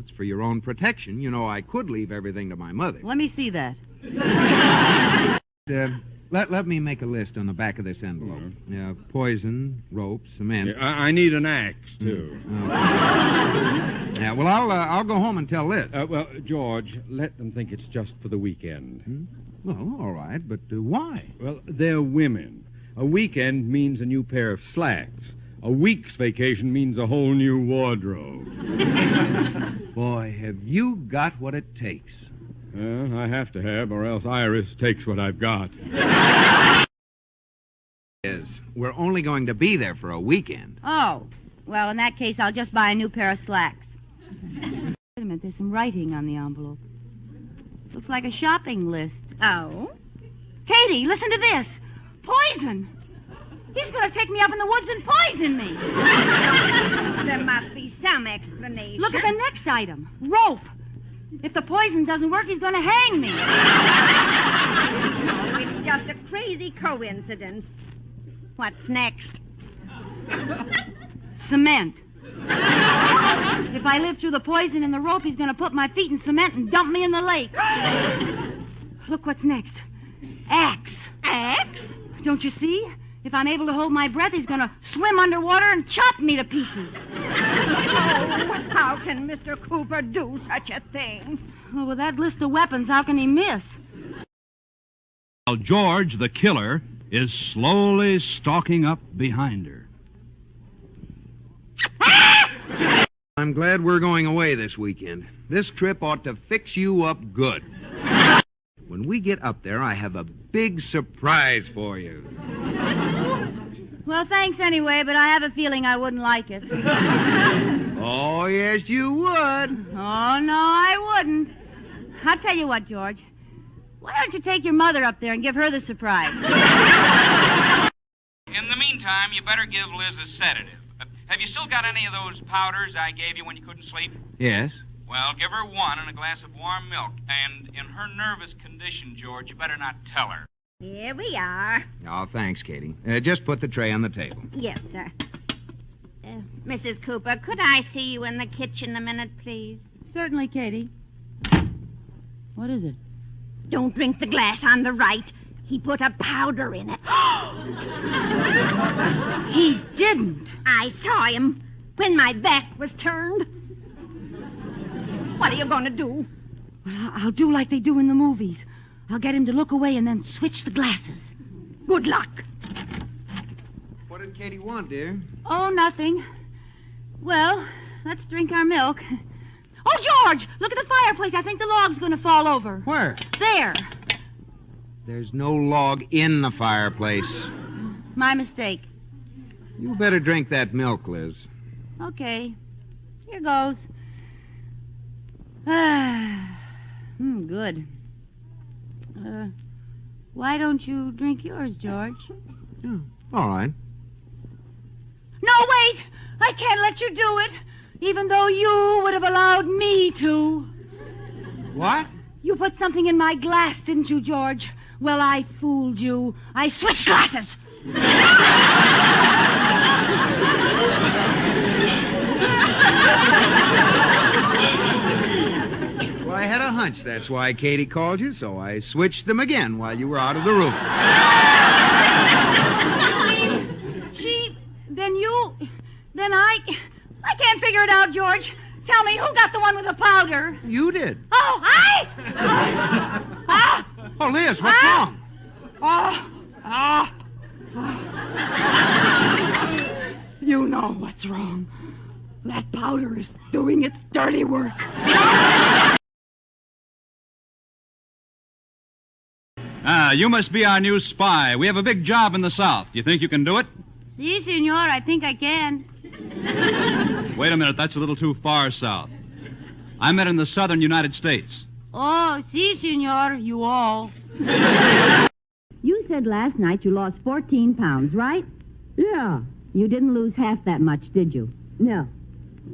it's for your own protection. You know, I could leave everything to my mother. Let me see that. Let me make a list on the back of this envelope. Poison, rope, cement. Yeah, I need an axe, too. Yeah, well, I'll go home and tell Liz. Well, George, let them think it's just for the weekend. Well, all right, but why? Well, they're women. A weekend means a new pair of slacks. A week's vacation means a whole new wardrobe. Boy, have you got what it takes. I have to have, or else Iris takes what I've got. We're only going to be there for a weekend. Oh, well, in that case, I'll just buy a new pair of slacks. Wait a minute, there's some writing on the envelope. Looks like a shopping list. Oh? Katie, listen to this. Poison. He's going to take me up in the woods and poison me. There must be some explanation. Look at the next item. Rope. If the poison doesn't work, he's going to hang me. Oh, it's just a crazy coincidence. What's next? Cement. If I live through the poison and the rope, he's going to put my feet in cement and dump me in the lake. Look what's next. Axe. Axe? Don't you see? If I'm able to hold my breath, he's going to swim underwater and chop me to pieces. Oh, how can Mr. Cooper do such a thing? Well, with that list of weapons, how can he miss? While George, the killer, is slowly stalking up behind her. I'm glad we're going away this weekend. This trip ought to fix you up good. When we get up there, I have a big surprise for you. Well, thanks anyway, but I have a feeling I wouldn't like it. Oh, yes, you would. Oh, no, I wouldn't. I'll tell you what, George. Why don't you take your mother up there and give her the surprise? In the meantime, you better give Liz a sedative. Have you still got any of those powders I gave you when you couldn't sleep? Yes. Well, give her one and a glass of warm milk. And in her nervous condition, George, you better not tell her. Here we are. Oh, thanks, Katie. Just put the tray on the table. Yes, sir. Mrs. Cooper, could I see you in the kitchen a minute, please? Certainly, Katie. What is it? Don't drink the glass on the right. He put a powder in it. He didn't. I saw him when my back was turned. What are you going to do? Well, I'll do like they do in the movies. I'll get him to look away and then switch the glasses. Good luck. What did Katie want, dear? Oh, nothing. Well, let's drink our milk. Oh, George, look at the fireplace. I think the log's going to fall over. Where? There. There's no log in the fireplace. My mistake. You better drink that milk, Liz. Okay. Here goes. Good. Why don't you drink yours, George? Oh, all right. No, wait! I can't let you do it, even though you would have allowed me to. What? You put something in my glass, didn't you, George? Well, I fooled you. I switched glasses. Well, I had a hunch that's why Katie called you, so I switched them again while you were out of the room. Then I can't figure it out, George. Tell me, who got the one with the powder? You did. Oh, I? Oh, Liz, what's wrong? You know what's wrong. That powder is doing its dirty work. You must be our new spy. We have a big job in the South. Do you think you can do it? Si, senor, I think I can. Wait a minute, that's a little too far south. I meant in the southern United States. Oh, si, senor, you all. You said last night you lost 14 pounds, right? Yeah. You didn't lose half that much, did you? No.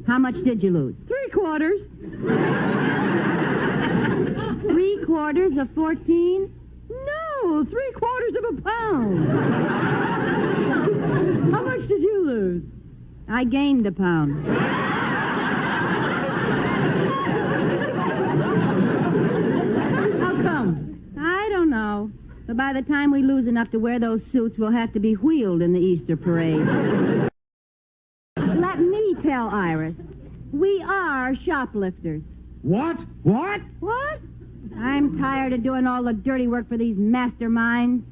How much did you lose? 3/4. 3/4 of 14? No, 3/4 of a pound. How much did you lose? I gained a pound. by the time we lose enough to wear those suits, we'll have to be wheeled in the Easter parade. Let me tell Iris, we are shoplifters. What? What? What? I'm tired of doing all the dirty work for these masterminds.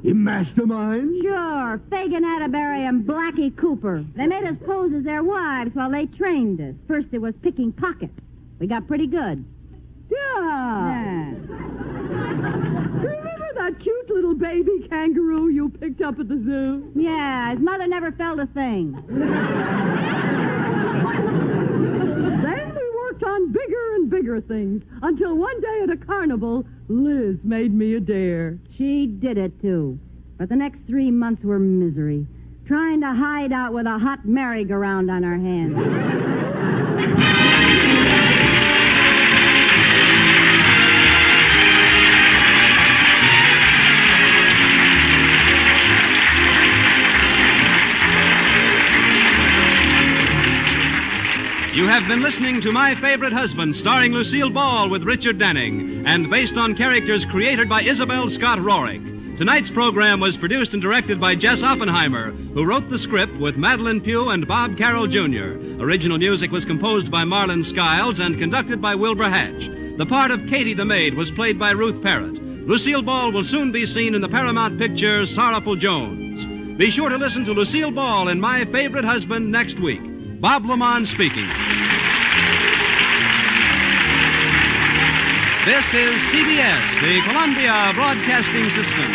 You mastermind? Sure, Fagin Atterbury and Blackie Cooper. They made us pose as their wives while they trained us. First it was picking pockets. We got pretty good. Yeah. Remember that cute little baby kangaroo you picked up at the zoo? Yeah, his mother never felt a thing. Then we worked on bigger and bigger things until one day at a carnival, Liz made me a dare. She did it, too. But the next 3 months were misery, trying to hide out with a hot merry-go-round on our hands. You have been listening to My Favorite Husband, starring Lucille Ball with Richard Denning, and based on characters created by Isabel Scott Rorick. Tonight's program was produced and directed by Jess Oppenheimer, who wrote the script with Madeline Pugh and Bob Carroll Jr. Original music was composed by Marlon Skiles and conducted by Wilbur Hatch. The part of Katie the Maid was played by Ruth Parrott. Lucille Ball will soon be seen in the Paramount picture Sorrowful Jones. Be sure to listen to Lucille Ball in My Favorite Husband next week. Bob Lamont speaking. This is CBS, the Columbia Broadcasting System.